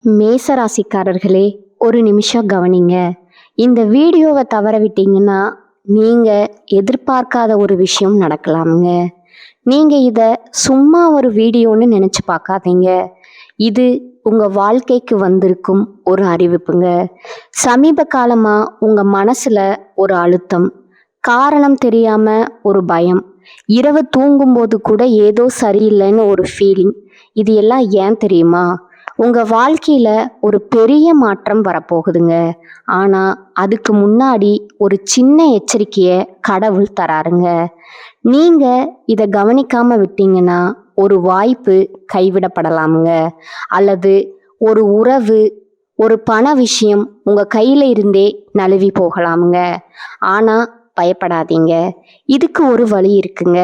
மேசராசிக்காரர்களே, ஒரு நிமிஷம் கவனிங்க. இந்த வீடியோவை தவற விட்டீங்கன்னா நீங்கள் எதிர்பார்க்காத ஒரு விஷயம் நடக்கலாமுங்க. நீங்கள் இதை சும்மா ஒரு வீடியோன்னு நினச்சி பார்க்காதீங்க. இது உங்கள் வாழ்க்கைக்கு வந்திருக்கும் ஒரு அறிவிப்புங்க. சமீப காலமாக உங்கள் மனசில் ஒரு அழுத்தம், காரணம் தெரியாமல் ஒரு பயம், இரவு தூங்கும்போது கூட ஏதோ சரியில்லைன்னு ஒரு ஃபீலிங். இது எல்லாம் ஏன் தெரியுமா? உங்கள் வாழ்க்கையில் ஒரு பெரிய மாற்றம் வரப்போகுதுங்க. ஆனால் அதுக்கு முன்னாடி ஒரு சின்ன எச்சரிக்கையை கடவுள் தராருங்க. நீங்கள் இதை கவனிக்காமல் விட்டீங்கன்னா ஒரு வாய்ப்பு கைவிடப்படலாமுங்க. அல்லது ஒரு உறவு, ஒரு பண விஷயம் உங்கள் கையில் இருந்தே நழுவி போகலாமுங்க. ஆனால் பயப்படாதீங்க, இதுக்கு ஒரு வழி இருக்குங்க.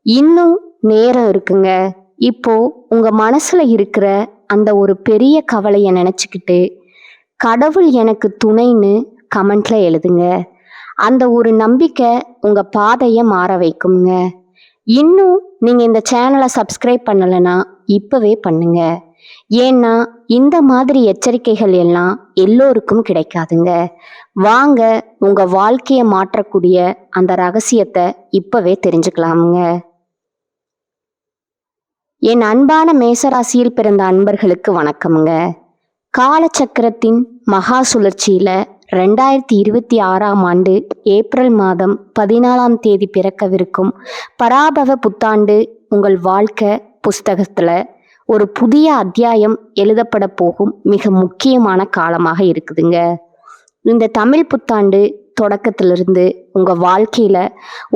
இன்னும் நேரம் இருக்குங்க. இப்போ உங்கள் மனசில் இருக்கிற அந்த ஒரு பெரிய கவலையை நினச்சிக்கிட்டு கடவுள் எனக்கு துணைன்னு கமெண்ட்ல எழுதுங்க. அந்த ஒரு நம்பிக்கை உங்கள் பாதையை மாற வைக்குங்க. இன்னும் நீங்கள் இந்த சேனலை சப்ஸ்கிரைப் பண்ணலைன்னா இப்போவே பண்ணுங்க. ஏன்னா இந்த மாதிரி எச்சரிக்கைகள் எல்லாம் எல்லோருக்கும் கிடைக்காதுங்க. வாங்க உங்கள் வாழ்க்கையை மாற்றக்கூடிய அந்த ரகசியத்தை இப்போவே தெரிஞ்சுக்கலாமுங்க. என் அன்பான மேசராசியில் பிறந்த அன்பர்களுக்கு வணக்கமுங்க. காலச்சக்கரத்தின் மகா சுழற்சியில் 2026ஆம் ஆண்டு ஏப்ரல் மாதம் 14ஆம் தேதி பிறக்கவிருக்கும் பராபவ புத்தாண்டு உங்கள் வாழ்க்கை புஸ்தகத்தில் ஒரு புதிய அத்தியாயம் எழுதப்பட போகும் மிக முக்கியமான காலமாக இருக்குதுங்க. இந்த தமிழ் புத்தாண்டு தொடக்கத்திலிருந்து உங்கள் வாழ்க்கையில்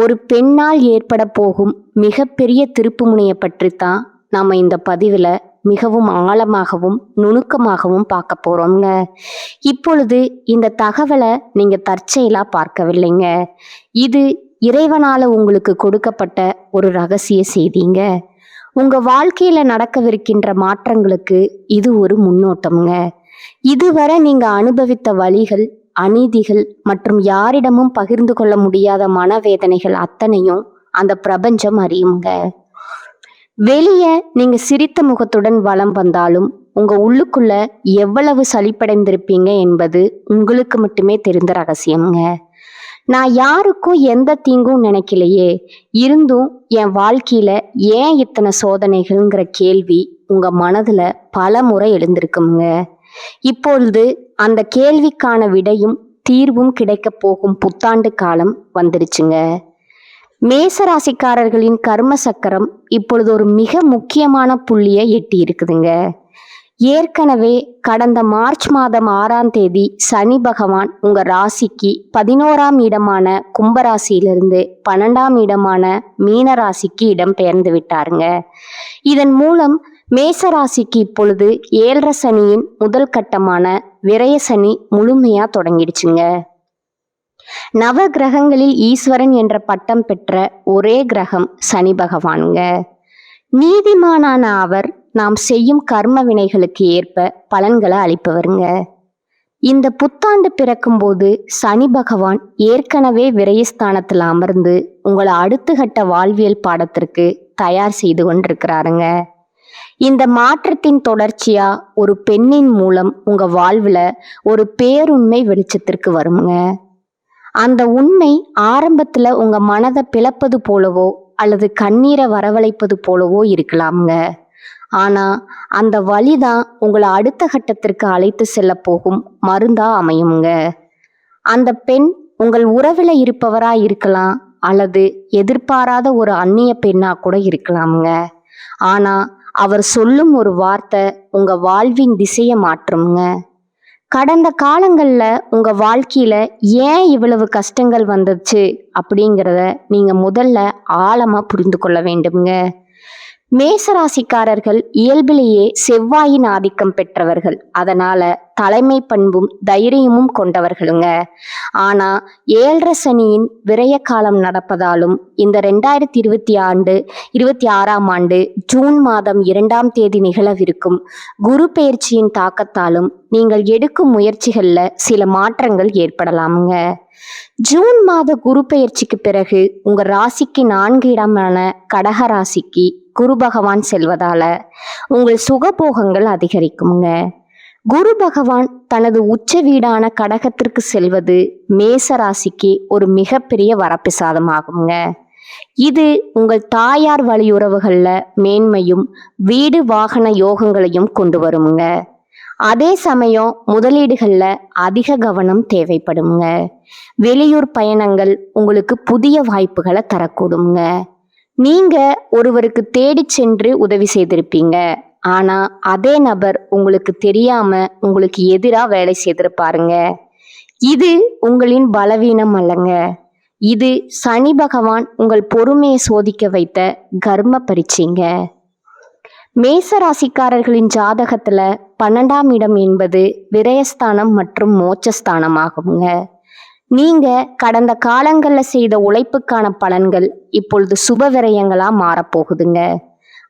ஒரு பெண்ணால் ஏற்பட போகும் மிகப்பெரிய திருப்புமுனையை பற்றி தான் நாம் இந்த பதிவில் மிகவும் ஆழமாகவும் நுணுக்கமாகவும் பார்க்க போகிறோங்க. இப்பொழுது இந்த தகவலை நீங்கள் தற்செயலாக பார்க்கவில்லைங்க. இது இறைவனால் உங்களுக்கு கொடுக்கப்பட்ட ஒரு ரகசிய செய்திங்க. உங்கள் வாழ்க்கையில் நடக்கவிருக்கின்ற மாற்றங்களுக்கு இது ஒரு முன்னோட்டமுங்க. இதுவரை நீங்கள் அனுபவித்த வலிகள், அநீதிகள் மற்றும் யாரிடமும் பகிர்ந்து கொள்ள முடியாத மனவேதனைகள் அத்தனையும் அந்த பிரபஞ்சம் அறியுங்க. வெளியே நீங்க சிரித்த முகத்துடன் வலம் வந்தாலும் உங்க உள்ளுக்குள்ள எவ்வளவு சலிப்படைந்திருப்பீங்க என்பது உங்களுக்கு மட்டுமே தெரிந்த ரகசியம்ங்க. நான் யாருக்கும் எந்த தீங்கும் நினைக்கலையே, இருந்தும் என் வாழ்க்கையில ஏன் இத்தனை சோதனைகள்ங்கிற கேள்வி உங்க மனதுல பல முறை எழுந்திருக்குங்க. இப்பொழுது அந்த கேள்விக்கான விடையும் தீர்வும் கிடைக்க போகும் புத்தாண்டு காலம் வந்துருச்சுங்க. மேசராசிக்காரர்களின் கர்ம சக்கரம் இப்பொழுது ஒரு மிக முக்கியமான புள்ளியை எட்டி இருக்குதுங்க. ஏற்கனவே கடந்த மார்ச் மாதம் 6ஆம் தேதி சனி பகவான் உங்க ராசிக்கு 11ஆம் இடமான கும்பராசியிலிருந்து 12ஆம் இடமான மீன ராசிக்கு இடம் பெயர்ந்து விட்டாருங்க. இதன் மூலம் மேசராசிக்கு இப்பொழுது 7.5 சனியின் முதல் கட்டமான விரய சனி முழுமையா தொடங்கிடுச்சுங்க. நவ கிரகங்களில் ஈஸ்வரன் என்ற பட்டம் பெற்ற ஒரே கிரகம் சனி பகவானுங்க. நீதிமானான அவர் நாம் செய்யும் கர்ம வினைகளுக்கு ஏற்ப பலன்களை அளிப்பவருங்க. இந்த புத்தாண்டு பிறக்கும் போது சனி பகவான் ஏற்கனவே விரயஸ்தானத்தில் அமர்ந்து உங்களை அடுத்த கட்ட வாழ்வியல் பாடத்திற்கு தயார் செய்து கொண்டிருக்கிறாருங்க. இந்த மாற்றத்தின் தொடர்ச்சியா ஒரு பெண்ணின் மூலம் உங்க வாழ்வுல ஒரு பேருண்மை வெளிச்சத்திற்கு வருங்க. அந்த உண்மை ஆரம்பத்துல உங்க மனதை பிளப்பது போலவோ அல்லது கண்ணீரை வரவழைப்பது போலவோ இருக்கலாமுங்க. ஆனா அந்த வழிதான் உங்களை அடுத்த கட்டத்திற்கு அழைத்து செல்ல போகும் மருந்தா அமையுங்க. அந்த பெண் உங்கள் உறவுல இருப்பவரா இருக்கலாம், அல்லது எதிர்பாராத ஒரு அந்நிய பெண்ணா கூட இருக்கலாமுங்க. ஆனா அவர் சொல்லும் ஒரு வார்த்தை உங்க வாழ்வின் திசையை மாற்றுங்க. கடந்த காலங்களில் உங்கள் வாழ்க்கையில் ஏன் இவ்வளவு கஷ்டங்கள் வந்துச்சு அப்படிங்கிறத நீங்கள் முதல்ல ஆழமாக புரிந்து கொள்ள வேண்டுங்க. மேசராசிக்காரர்கள் இயல்பிலேயே செவ்வாயின் ஆதிக்கம் பெற்றவர்கள். அதனால தலைமை பண்பும் தைரியமும் கொண்டவர்களுங்க. ஆனா 7.5 சனியின் விரய காலம் நடப்பதாலும் இந்த 2026ஆம் ஆண்டு ஜூன் மாதம் 2ஆம் தேதி நிகழவிருக்கும் குரு பெயர்ச்சியின் தாக்கத்தாலும் நீங்கள் எடுக்கும் முயற்சிகள்ல சில மாற்றங்கள் ஏற்படலாமுங்க. ஜூன் மாத குரு பெயர்ச்சிக்கு பிறகு உங்க ராசிக்கு 4 இடமான கடக ராசிக்கு குரு பகவான் செல்வதால உங்கள் சுகபோகங்கள் அதிகரிக்குங்க. குரு பகவான் தனது உச்ச வீடான கடகத்திற்கு செல்வது மேச ராசிக்கு ஒரு மிகப்பெரிய வரப்பிரசாதமாகுங்க. இது உங்கள் தாயார் வழியுறவுகள்ல மேன்மையும் வீடு வாகன யோகங்களையும் கொண்டு வருமுங்க. அதே சமயம் முதலீடுகள்ல அதிக கவனம் தேவைப்படுங்க. வெளியூர் பயணங்கள் உங்களுக்கு புதிய வாய்ப்புகளை தரக்கூடுங்க. நீங்க ஒருவருக்கு தேடி சென்று உதவி செய்திருப்பீங்க. ஆனா அதே நபர் உங்களுக்கு தெரியாம உங்களுக்கு எதிரா வேலை செய்திருப்பாருங்க. இது உங்களின் பலவீனம் அல்லங்க. இது சனி பகவான் உங்கள் பொறுமையை சோதிக்க வைத்த கர்ம பரீட்சைங்க. மேச ராசிக்காரர்களின் ஜாதகத்துல 12ஆம் இடம் என்பது விரயஸ்தானம் மற்றும் மோட்சஸ்தானம் ஆகுங்க. நீங்க கடந்த காலங்கள்ல செய்த உழைப்புக்கான பலன்கள் இப்பொழுது சுப விரயங்களா மாறப்போகுதுங்க.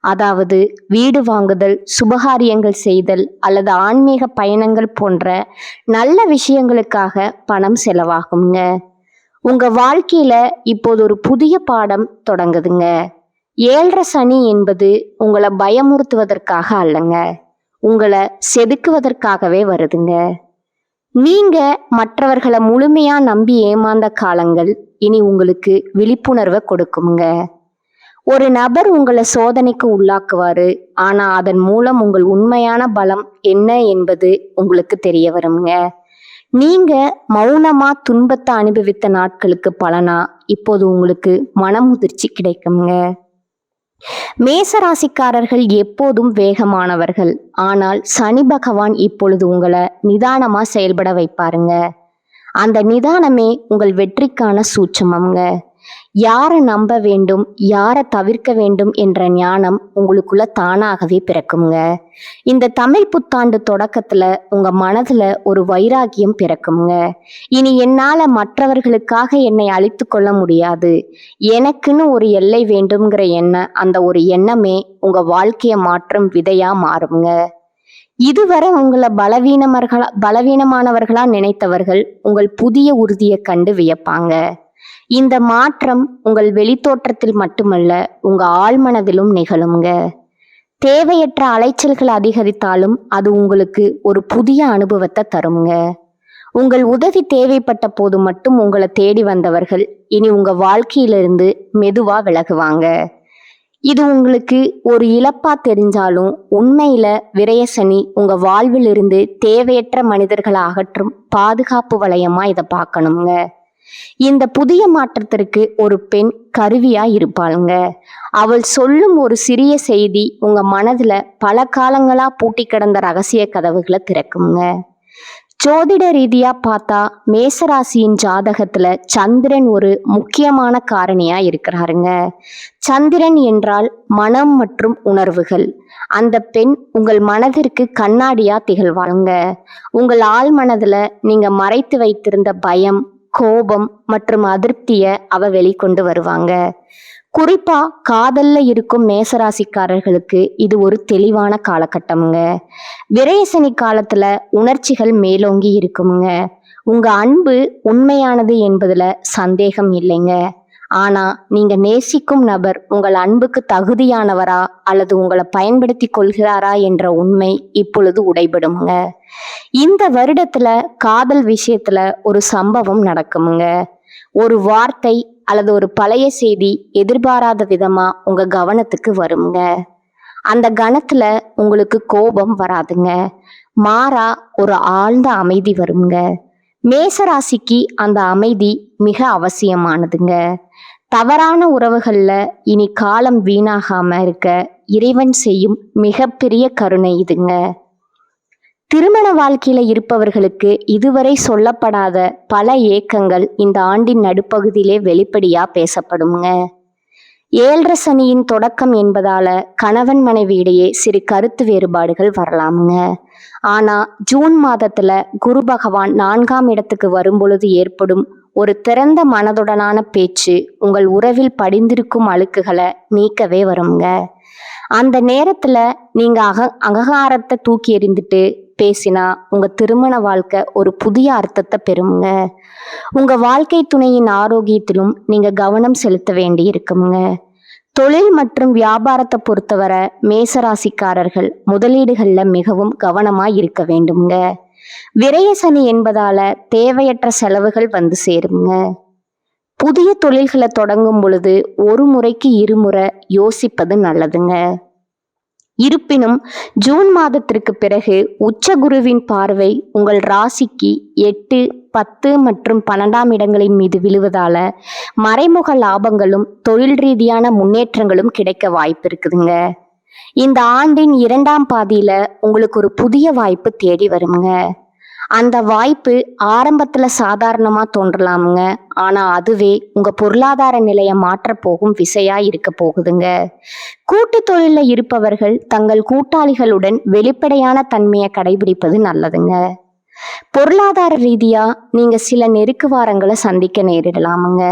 அதாவது வீடு வாங்குதல், சுபகாரியங்கள் செய்தல் அல்லது ஆன்மீக பயணங்கள் போன்ற நல்ல விஷயங்களுக்காக பணம் செலவாகுங்க. உங்க வாழ்க்கையில இப்போது ஒரு புதிய பாடம் தொடங்குதுங்க. 7.5 சனி என்பது உங்களை பயமுறுத்துவதற்காக அல்லங்க, உங்களை செதுக்குவதற்காகவே வருதுங்க. நீங்க மற்றவர்களை முழுமையா நம்பி ஏமாந்த காலங்கள் இனி உங்களுக்கு விழிப்புணர்வை கொடுக்குங்க. ஒரு நபர் உங்களை சோதனைக்கு உள்ளாக்குவாரு. ஆனா அதன் மூலம் உங்கள் உண்மையான பலம் என்ன என்பது உங்களுக்கு தெரிய வருங்க. நீங்க மௌனமா துன்பத்தை அனுபவித்த நாட்களுக்கு பலனா இப்போது உங்களுக்கு மனமுதிர்ச்சி கிடைக்குங்க. மேசராசிக்காரர்கள் எப்போதும் வேகமானவர்கள். ஆனால் சனி பகவான் இப்பொழுது உங்களை நிதானமா செயல்பட வைப்பாருங்க. அந்த நிதானமே உங்கள் வெற்றிக்கான சூட்சமங்க. யாரை நம்ப வேண்டும், யாரை தவிர்க்க வேண்டும் என்ற ஞானம் உங்களுக்குள்ள தானாகவே பிறக்குங்க. இந்த தமிழ் புத்தாண்டு தொடக்கத்துல உங்க மனதுல ஒரு வைராகியம் பிறக்குங்க. இனி என்னால மற்றவர்களுக்காக என்னை அழித்து கொள்ள முடியாது, எனக்குன்னு ஒரு எல்லை வேண்டும்ங்கிற அந்த ஒரு எண்ணமே உங்க வாழ்க்கையை மாற்றும் விதையா மாறுங்க. இதுவரை உங்களை பலவீனமானவர்களா நினைத்தவர்கள் உங்கள் புதிய உறுதியை கண்டு வியப்பாங்க. இந்த மாற்றம் உங்கள் வெளித்தோற்றத்தில் மட்டுமல்ல, உங்க ஆழ்மனதிலும் நிகழுங்க. தேவையற்ற அலைச்சல்கள் அதிகரித்தாலும் அது உங்களுக்கு ஒரு புதிய அனுபவத்தை தருங்க. உங்கள் உதவி தேவைப்பட்ட போது மட்டும் உங்களை தேடி வந்தவர்கள் இனி உங்க வாழ்க்கையிலிருந்து மெதுவா விலகுவாங்க. இது உங்களுக்கு ஒரு இழப்பா தெரிஞ்சாலும் உண்மையில விரயசனி உங்க வாழ்வில் இருந்து தேவையற்ற மனிதர்களை அகற்றும் பாதுகாப்பு வளையமா இதை பார்க்கணுங்க. இந்த புதிய மாற்றத்திற்கு ஒரு பெண் கருவியா இருப்பாளுங்க. அவள் சொல்லும் ஒரு சிறிய செய்தி உங்க மனதுல பல காலங்களா பூட்டி கிடந்த ரகசிய கதவுகளை திறக்குங்க. ஜோதிட ரீதியா பார்த்தா மேசராசியின் ஜாதகத்துல சந்திரன் ஒரு முக்கியமான காரணியா இருக்கிறாருங்க. சந்திரன் என்றால் மனம் மற்றும் உணர்வுகள். அந்த பெண் உங்கள் மனதிற்கு கண்ணாடியா திகழ்வாங்க. உங்கள் ஆழ் மனதுல நீங்க மறைத்து வைத்திருந்த பயம், கோபம் மற்றும் அதிருப்திய அவ வெளிக்கொண்டு வருவாங்க. குறிப்பா காதல்ல இருக்கும் மேசராசிக்காரர்களுக்கு இது ஒரு தெளிவான காலகட்டமுங்க. விரயசனி காலத்துல உணர்ச்சிகள் மேலோங்கி இருக்குமுங்க. உங்க அன்பு உண்மையானது என்பதுல சந்தேகம் இல்லைங்க. ஆனா நீங்க நேசிக்கும் நபர் உங்கள் அன்புக்கு தகுதியானவரா அல்லது உங்களை பயன்படுத்தி கொள்கிறாரா என்ற உண்மை இப்பொழுது உடைபடுமுங்க. இந்த வருடத்துல காதல் விஷயத்துல ஒரு சம்பவம் நடக்குமுங்க. ஒரு வார்த்தை அல்லது ஒரு பழைய செய்தி எதிர்பாராத விதமா உங்க கவனத்துக்கு வருங்க. அந்த கணத்துல உங்களுக்கு கோபம் வராதுங்க, மாறா ஒரு ஆழ்ந்த அமைதி வருங்க. மேசராசிக்கு அந்த அமைதி மிக அவசியமானதுங்க. தவறான உறவுகள்ல இனி காலம் வீணாகாம இருக்க இறைவன் செய்யும் மிகப்பெரிய கருணை இதுங்க. திருமண வாழ்க்கையில இருப்பவர்களுக்கு இதுவரை சொல்லப்படாத பல ஏக்கங்கள் இந்த ஆண்டின் நடுப்பகுதியிலே வெளிப்படையா பேசப்படுங்க. 7.5 சனியின் தொடக்கம் என்பதால கணவன் மனைவி இடையே சிறு கருத்து வேறுபாடுகள் வரலாமுங்க. ஆனா ஜூன் மாதத்துல குரு பகவான் 4ஆம் இடத்துக்கு வரும்பொழுது ஏற்படும் ஒரு திறந்த மனதுடனான பேச்சு உங்கள் உறவில் படிந்திருக்கும் அழுக்குகளை நீக்கவே வருங்க. அந்த நேரத்துல நீங்க அகங்காரத்தை தூக்கி எறிந்துட்டு பேசினா உங்க திருமண வாழ்க்கை ஒரு புதிய அர்த்தத்தை பெறுங்க. உங்க வாழ்க்கை துணையின் ஆரோக்கியத்திலும் நீங்க கவனம் செலுத்த வேண்டி இருக்குங்க. தொழில் மற்றும் வியாபாரத்தை பொறுத்தவரை மேசராசிக்காரர்கள் முதலீடுகள்ல மிகவும் கவனமா இருக்க வேண்டுங்க. விரய சனி என்பதால தேவையற்ற செலவுகள் வந்து சேருங்க. புதிய தொழில்களை தொடங்கும் பொழுது ஒரு முறைக்கு இருமுறை யோசிப்பது நல்லதுங்க. இருப்பினும் ஜூன் மாதத்திற்கு பிறகு உச்ச குருவின் பார்வை உங்கள் ராசிக்கு 8, 10 மற்றும் 12ஆம் இடங்களின் மீது விழுவதால மறைமுக லாபங்களும் தொழில் ரீதியான முன்னேற்றங்களும் கிடைக்க வாய்ப்பு இருக்குதுங்க. இந்த ஆண்டின் 2ஆம் பாதியில உங்களுக்கு ஒரு புதிய வாய்ப்பு தேடி வருங்க. அந்த வாய்ப்பு ஆரம்பத்துல சாதாரணமா தோன்றலாமுங்க. ஆனா அதுவே உங்க பொருளாதார நிலையை மாற்ற போகும் விசையா இருக்க போகுதுங்க. கூட்டு தொழில இருப்பவர்கள் தங்கள் கூட்டாளிகளுடன் வெளிப்படையான தன்மையை கடைபிடிப்பது நல்லதுங்க. பொருளாதார ரீதியா நீங்க சில நெருக்கு வாரங்களை சந்திக்க நேரிடலாமுங்க.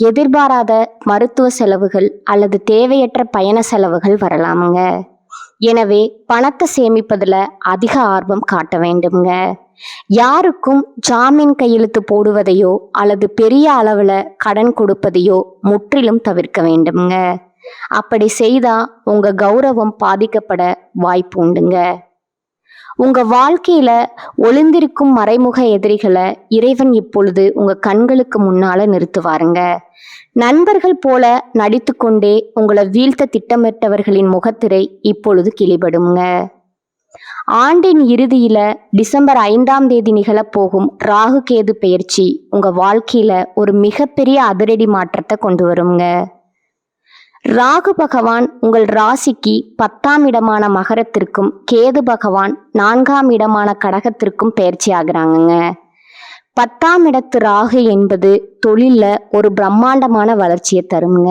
எதிர்பாராத மருத்துவ செலவுகள் அல்லது தேவையற்ற பயண செலவுகள் வரலாமுங்க. எனவே பணத்தை சேமிப்பதுல அதிக ஆர்வம் காட்ட வேண்டுங்க. யாருக்கும் ஜாமீன் கையெழுத்து போடுவதையோ அல்லது பெரிய அளவுல கடன் கொடுப்பதையோ முற்றிலும் தவிர்க்க வேண்டுங்க. அப்படி செய்தா உங்க கௌரவம் பாதிக்கப்பட வாய்ப்பு உண்டுங்க. உங்க வாழ்க்கையில ஒளிந்திருக்கும் மறைமுக எதிரிகளை இறைவன் இப்பொழுது உங்க கண்களுக்கு முன்னால நிறுத்துவாருங்க. நண்பர்கள் போல நடித்து கொண்டே உங்களை வீழ்த்த திட்டமிட்டவர்களின் முகத்திரை இப்பொழுது கிளிபடுங்க. ஆண்டின் இறுதியில டிசம்பர் 5ஆம் தேதி நிகழப்போகும் ராகு கேது பெயர்ச்சி உங்க வாழ்க்கையில ஒரு மிகப்பெரிய அதிரடி மாற்றத்தை கொண்டு வருங்க. ராகு பகவான் உங்கள் ராசிக்கு 10ஆம் இடமான மகரத்திற்கும் கேது பகவான் 4ஆம் இடமான கடகத்திற்கும் பெயர்ச்சி ஆகுறாங்க. 10ஆம் இடத்து ராகு என்பது தொழில்ல ஒரு பிரம்மாண்டமான வளர்ச்சியை தருங்க.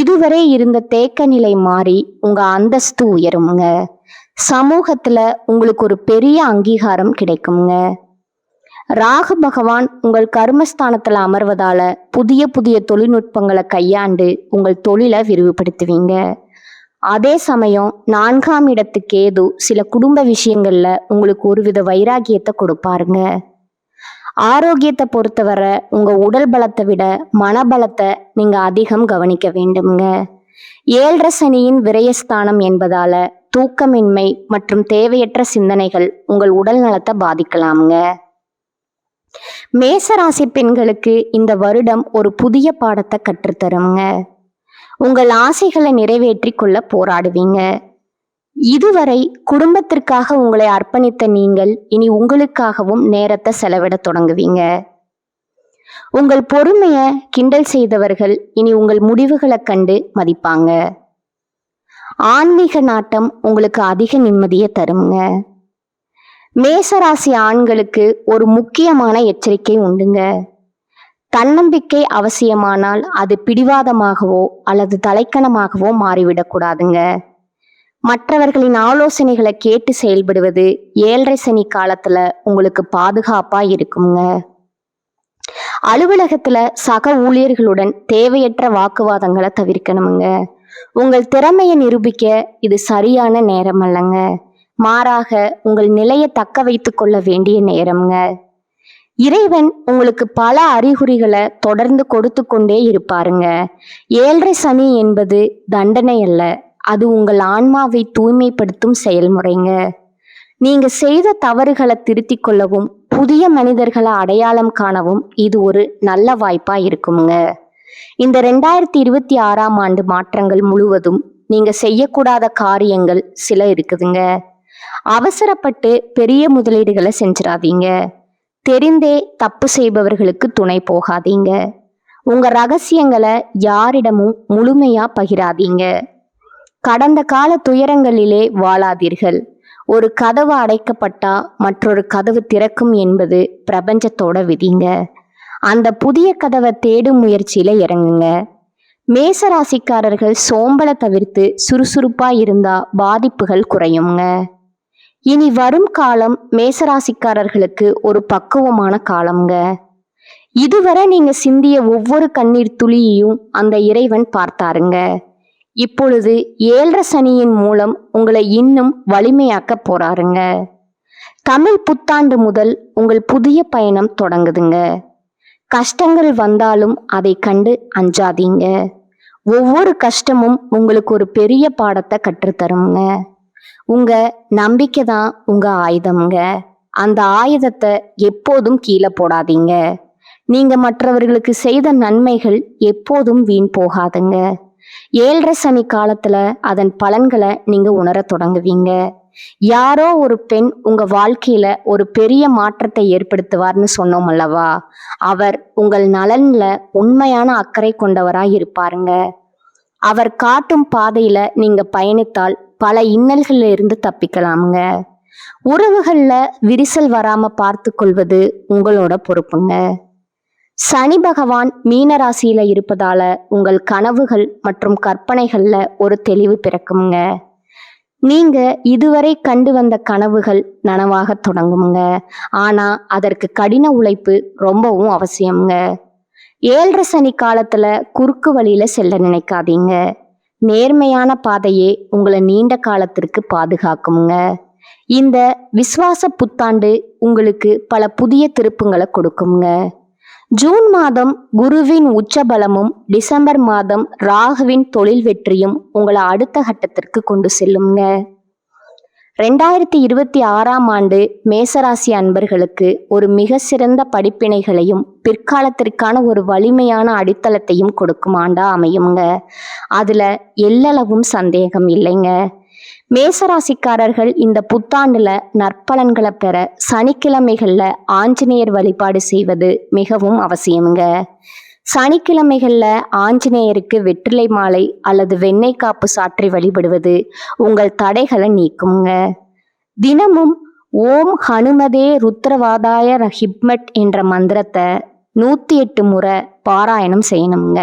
இதுவரை இருந்த தேக்க நிலை மாறி உங்க அந்தஸ்து உயருங்க. சமூகத்துல உங்களுக்கு ஒரு பெரிய அங்கீகாரம் கிடைக்குங்க. ராகு பகவான் உங்கள் கர்மஸ்தானத்துல அமர்வதால புதிய புதிய தொழில்நுட்பங்களை கையாண்டு உங்கள் தொழிலை விரிவுபடுத்துவீங்க. அதே சமயம் 4ஆம் இடத்து கேது சில குடும்ப விஷயங்கள்ல உங்களுக்கு ஒருவித வைராகியத்தை கொடுப்பாருங்க. ஆரோக்கியத்தை பொறுத்தவரை உங்க உடல் பலத்தை விட மனபலத்தை நீங்க அதிகம் கவனிக்க வேண்டுங்க. 7.5 சனியின் விரயஸ்தானம் என்பதால தூக்கமின்மை மற்றும் தேவையற்ற சிந்தனைகள் உங்கள் உடல் நலத்தை பாதிக்கலாமுங்க. மேசராசி பெண்களுக்கு இந்த வருடம் ஒரு புதிய பாடத்தை கற்றுத்தருங்க. உங்கள் ஆசைகளை நிறைவேற்றி கொள்ள போராடுவீங்க. இதுவரை குடும்பத்திற்காக உங்களை அர்ப்பணித்த நீங்கள் இனி உங்களுக்காகவும் நேரத்தை செலவிட தொடங்குவீங்க. உங்கள் பொறுமைய கிண்டல் செய்தவர்கள் இனி உங்கள் முடிவுகளை கண்டு மதிப்பாங்க. ஆன்மீக நாட்டம் உங்களுக்கு அதிக நிம்மதியை தருங்க. மேசராசி ஆண்களுக்கு ஒரு முக்கியமான எச்சரிக்கை உண்டுங்க. தன்னம்பிக்கை அவசியமானால் அது பிடிவாதமாகவோ அல்லது தலைக்கணமாகவோ மாறிவிடக்கூடாதுங்க. மற்றவர்களின் ஆலோசனைகளை கேட்டு செயல்படுவது 7.5 சனி காலத்துல உங்களுக்கு பாதுகாப்பா இருக்குங்க. அலுவலகத்துல சக ஊழியர்களுடன் தேவையற்ற வாக்குவாதங்களை தவிர்க்கணுங்க. உங்கள் திறமையை நிரூபிக்க இது சரியான நேரம் அல்லங்க. மாறாக உங்கள் நிலையை தக்க வைத்துக் கொள்ள வேண்டிய நேரம்ங்க. இறைவன் உங்களுக்கு பல அறிகுறிகளை தொடர்ந்து கொடுத்து கொண்டே இருப்பாருங்க. 7.5 சனி என்பது தண்டனை அல்ல, அது உங்கள் ஆன்மாவை தூய்மைப்படுத்தும் செயல்முறைங்க. நீங்க செய்த தவறுகளை திருத்திக் கொள்ளவும் புதிய மனிதர்களை அடையாளம் காணவும் இது ஒரு நல்ல வாய்ப்பா இருக்குங்க. இந்த 2026ஆம் ஆண்டு மாற்றங்கள் முழுவதும் நீங்க செய்யக்கூடாத காரியங்கள் சில இருக்குதுங்க. அவசரப்பட்டு பெரிய முதலீடுகளை செஞ்சிடாதீங்க. தெரிந்தே தப்பு செய்பவர்களுக்கு துணை போகாதீங்க. உங்க ரகசியங்களை யாரிடமும் முழுமையா பகிராதீங்க. கடந்த கால துயரங்களிலே வாழாதீர்கள். ஒரு கதவு அடைக்கப்பட்டா மற்றொரு கதவு திறக்கும் என்பது பிரபஞ்சத்தோட விதிங்க. அந்த புதிய கதவை தேடும் முயற்சியில இறங்குங்க. மேசராசிக்காரர்கள் சோம்பலை தவிர்த்து சுறுசுறுப்பா இருந்தா பாதிப்புகள் குறையுங்க. இனி வரும் காலம் மேசராசிக்காரர்களுக்கு ஒரு பக்குவமான காலம்ங்க. இதுவரை நீங்க சிந்திய ஒவ்வொரு கண்ணீர் துளியையும் அந்த இறைவன் பார்த்தாருங்க. இப்பொழுது 7.5 சனியின் மூலம் உங்களை இன்னும் வலிமையாக்க போறாருங்க. தமிழ் புத்தாண்டு முதல் உங்கள் புதிய பயணம் தொடங்குதுங்க. கஷ்டங்கள் வந்தாலும் அதை கண்டு அஞ்சாதீங்க. ஒவ்வொரு கஷ்டமும் உங்களுக்கு ஒரு பெரிய பாடத்தை கற்றுத்தருங்க. உங்க நம்பிக்கை தான் உங்க ஆயுதம்ங்க. அந்த ஆயுதத்தை எப்போதும் கீழே போடாதீங்க. நீங்க மற்றவர்களுக்கு செய்த நன்மைகள் எப்போதும் வீண் போகாதுங்க. 7.5 சனி காலத்துல அதன் பலன்களை நீங்க உணரத் தொடங்குவீங்க. யாரோ ஒரு பெண் உங்க வாழ்க்கையில ஒரு பெரிய மாற்றத்தை ஏற்படுத்துவார்னு சொன்னோம் அல்லவா? அவர் உங்கள் நலன்ல உண்மையான அக்கறை கொண்டவராய் இருப்பாருங்க. அவர் காட்டும் பாதையில நீங்க பயணித்தால் பல இன்னல்கள்ல இருந்து தப்பிக்கலாமுங்க. உறவுகள்ல விரிசல் வராம பார்த்து கொள்வது உங்களோட பொறுப்புங்க. சனி பகவான் மீன ராசியில இருப்பதால உங்கள் கனவுகள் மற்றும் கற்பனைகள்ல ஒரு தெளிவு பிறக்குங்க. நீங்க இதுவரை கண்டு வந்த கனவுகள் நனவாக தொடங்குங்க. ஆனா அதற்கு கடின உழைப்பு ரொம்பவும் அவசியம்ங்க. 7.5 சனி காலத்துல குறுக்கு வழியில செல்ல நினைக்காதீங்க. நேர்மையான பாதையே உங்களை நீண்ட காலத்திற்கு பாதுகாக்குங்க. இந்த விசுவாச புத்தாண்டு உங்களுக்கு பல புதிய திருப்பங்களை கொடுக்குங்க. ஜூன் மாதம் குருவின் உச்சபலமும் டிசம்பர் மாதம் ராகுவின் தொழில் வெற்றியும் உங்களை அடுத்த கட்டத்திற்கு கொண்டு செல்லுங்க. 2026ஆம் ஆண்டு மேசராசி அன்பர்களுக்கு ஒரு மிக சிறந்த படிப்பினைகளையும் பிற்காலத்திற்கான ஒரு வலிமையான அடித்தளத்தையும் கொடுக்கும் ஆண்டா அமையுங்க. அதுல எல்லளவும் சந்தேகம் இல்லைங்க. மேசராசிக்காரர்கள் இந்த புத்தாண்டுல நற்பலன்களை பெற சனிக்கிழமைகள்ல ஆஞ்சநேயர் வழிபாடு செய்வது மிகவும் அவசியமுங்க. சனிக்கிழமைகள்ல ஆஞ்சநேயருக்கு வெற்றிலை மாலை அல்லது வெண்ணெய் காப்பு சாற்றி வழிபடுவது உங்கள் தடைகளை நீக்குங்க. தினமும் ஓம் ஹனுமதே ருத்ரவாதாய ரஹிப்மட் என்ற மந்திரத்தை 108 முறை பாராயணம் செய்யணுங்க.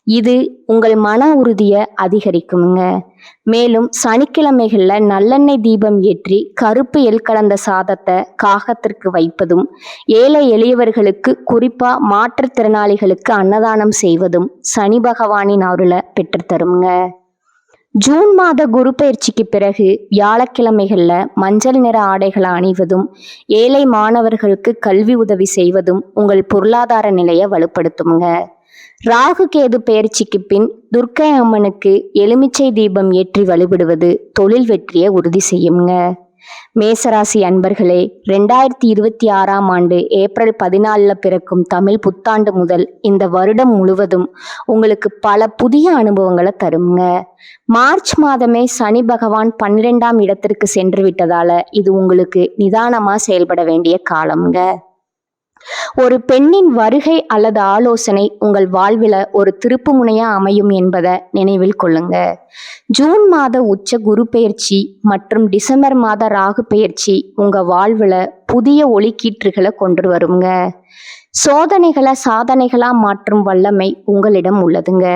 இது உங்கள் மன உறுதியை அதிகரிக்குங்க. மேலும் சனிக்கிழமைகள்ல நல்லெண்ணெய் தீபம் ஏற்றி கருப்பு எள் கலந்த சாதத்தை காகத்திற்கு வைப்பதும், ஏழை எளியவர்களுக்கு குறிப்பா மாற்றுத்திறனாளிகளுக்கு அன்னதானம் செய்வதும் சனி பகவானின் அருளை பெற்றுத்தருங்க. ஜூன் மாத குரு பயிற்சிக்கு பிறகு வியாழக்கிழமைகள்ல மஞ்சள் நிற ஆடைகளை அணிவதும், ஏழை மாணவர்களுக்கு கல்வி உதவி செய்வதும் உங்கள் பொருளாதார நிலையை வலுப்படுத்துங்க. ராகு கேது பயிற்சிக்கு பின் துர்க்கை அம்மனுக்கு எலுமிச்சை தீபம் ஏற்றி வழிபடுவது தொழில் வெற்றியை உறுதி செய்யுங்க. மேசராசி அன்பர்களே, 2026ஆம் ஆண்டு ஏப்ரல் 14 பிறக்கும் தமிழ் புத்தாண்டு முதல் இந்த வருடம் முழுவதும் உங்களுக்கு பல புதிய அனுபவங்களை தருங்க. மார்ச் மாதமே சனி பகவான் 12ஆம் இடத்திற்கு சென்று விட்டதால இது உங்களுக்கு நிதானமா செயல்பட வேண்டிய காலம்ங்க. ஒரு பெண்ணின் வருகை அல்லது ஆலோசனை உங்கள் வாழ்வில் ஒரு திருப்பு முனையா அமையும் என்பதை நினைவில் கொள்ளுங்க. ஜூன் மாத உச்ச குரு பெயர்ச்சி மற்றும் டிசம்பர் மாத ராகு பெயர்ச்சி உங்க வாழ்வில் புதிய ஒளிக்கீற்றுகளை கொண்டு வருங்க. சோதனைகளை சாதனைகளா மாற்றும் வல்லமை உங்களிடம் உள்ளதுங்க.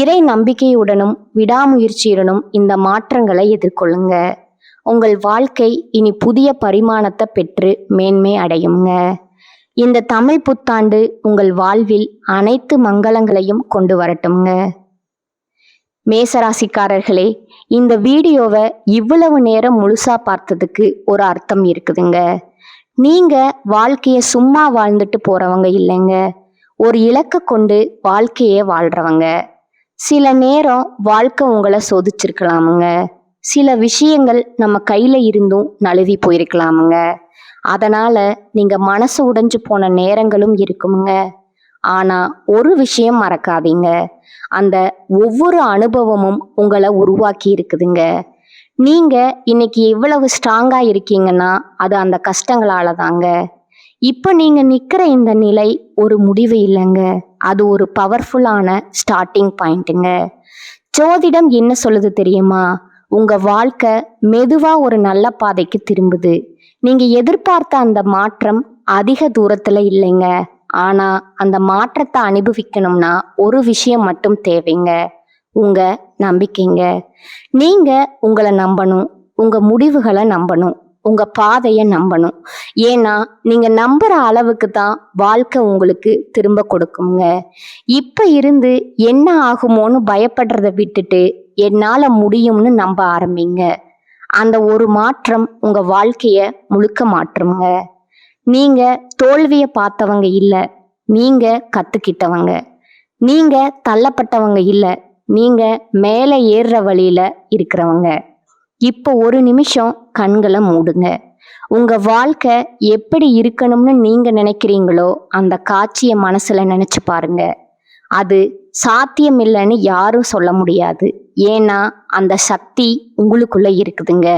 இறை நம்பிக்கையுடனும் விடாமுயற்சியுடனும் இந்த மாற்றங்களை எதிர்கொள்ளுங்க. உங்கள் வாழ்க்கை இனி புதிய பரிமாணத்தை பெற்று மேன்மை அடையுங்க. இந்த தமிழ் புத்தாண்டு உங்கள் வாழ்வில் அனைத்து மங்களங்களையும் கொண்டு வரட்டும்ங்க. மேசராசிக்காரர்களே, இந்த வீடியோவை இவ்வளவு நேரம் முழுசா பார்த்ததுக்கு ஒரு அர்த்தம் இருக்குதுங்க. நீங்க வாழ்க்கையை சும்மா வாழ்ந்துட்டு போறவங்க இல்லைங்க. ஒரு இலக்கை கொண்டு வாழ்க்கையே வாழ்றவங்க. சில நேரம் வாழ்க்கை உங்களை சோதிச்சிருக்கலாமுங்க. சில விஷயங்கள் நம்ம கையில இருந்தும் நழுவி போயிருக்கலாமுங்க. அதனால நீங்க மனசு உடைஞ்சு போன நேரங்களும் இருக்குங்க. ஆனா ஒரு விஷயம் மறக்காதீங்க, அந்த ஒவ்வொரு அனுபவமும் உங்களை உருவாக்கி இருக்குதுங்க. நீங்க இன்னைக்கு எவ்வளவு ஸ்ட்ராங்கா இருக்கீங்கன்னா அது அந்த கஷ்டங்களால தாங்க. இப்ப நீங்க நிக்கிற இந்த நிலை ஒரு முடிவு இல்லைங்க, அது ஒரு பவர்ஃபுல்லான ஸ்டார்டிங் பாயிண்ட்டுங்க. ஜோதிடம் என்ன சொல்லுது தெரியுமா? உங்க வாழ்க்கை மெதுவா ஒரு நல்ல பாதைக்கு திரும்புது. நீங்க எதிர்பார்த்த அந்த மாற்றம் அதிக தூரத்துல இல்லைங்க. ஆனா அந்த மாற்றத்தை அனுபவிக்கணும்னா ஒரு விஷயம் மட்டும் தேவைங்க, உங்க நம்பிக்கைங்க. நீங்க உங்களை நம்பணும், உங்க முடிவுகளை நம்பணும், உங்க பாதையை நம்பணும். ஏன்னா நீங்க நம்புற அளவுக்கு தான் வாழ்க்கை உங்களுக்கு திரும்ப கொடுக்குங்க. இப்ப இருந்து என்ன ஆகுமோன்னு பயப்படுறத விட்டுட்டு என்னால முடியும்னு நம்ப ஆரம்பிங்க. அந்த ஒரு மாற்றம் உங்க வாழ்க்கைய முழுக்க மாற்றுங்க. நீங்க தோல்வியை பார்த்தவங்க இல்ல, நீங்க கத்துக்கிட்டவங்க. நீங்க தள்ளப்பட்டவங்க இல்ல, நீங்க மேலே ஏறுற வழியில இருக்கிறவங்க. இப்போ ஒரு நிமிஷம் கண்களை மூடுங்க. உங்க வாழ்க்கை எப்படி இருக்கணும்னு நீங்க நினைக்கிறீங்களோ அந்த காட்சியை மனசுல நினைச்சு பாருங்க. அது சாத்தியம் இல்லைன்னு யாரும் சொல்ல முடியாது. ஏன்னா அந்த சக்தி உங்களுக்குள்ள இருக்குதுங்க.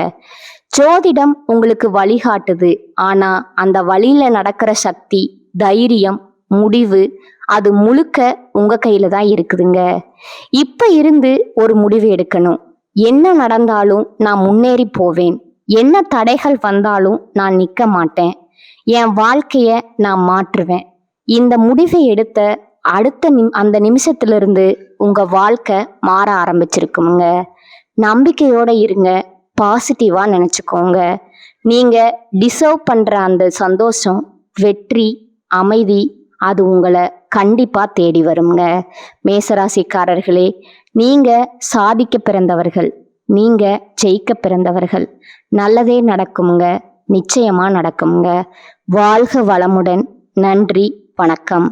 ஜோதிடம் உங்களுக்கு வழிகாட்டுது. ஆனா அந்த வழியில நடக்கிற சக்தி, தைரியம், முடிவு அது முழுக்க உங்க கையில தான் இருக்குதுங்க. இப்ப இருந்து ஒரு முடிவு எடுக்கணும். என்ன நடந்தாலும் நான் முன்னேறி போவேன். என்ன தடைகள் வந்தாலும் நான் நிற்க மாட்டேன். என் வாழ்க்கைய நான் மாற்றுவேன். இந்த முடிவை எடுத்த அடுத்த அந்த நிமிஷத்திலிருந்து உங்க வாழ்க்கை மாற ஆரம்பிச்சிருக்குங்க. நம்பிக்கையோட இருங்க. பாசிட்டிவா நினைச்சுக்கோங்க. நீங்க டிசர்வ் பண்ற அந்த சந்தோஷம், வெற்றி, அமைதி அது உங்களை கண்டிப்பா தேடி வருங்க. மேசராசிக்காரர்களே, நீங்க சாதிக்க பிறந்தவர்கள். நீங்க ஜெயிக்க பிறந்தவர்கள். நல்லதே நடக்குங்க. நிச்சயமா நடக்குங்க. வாழ்க வளமுடன். நன்றி, வணக்கம்.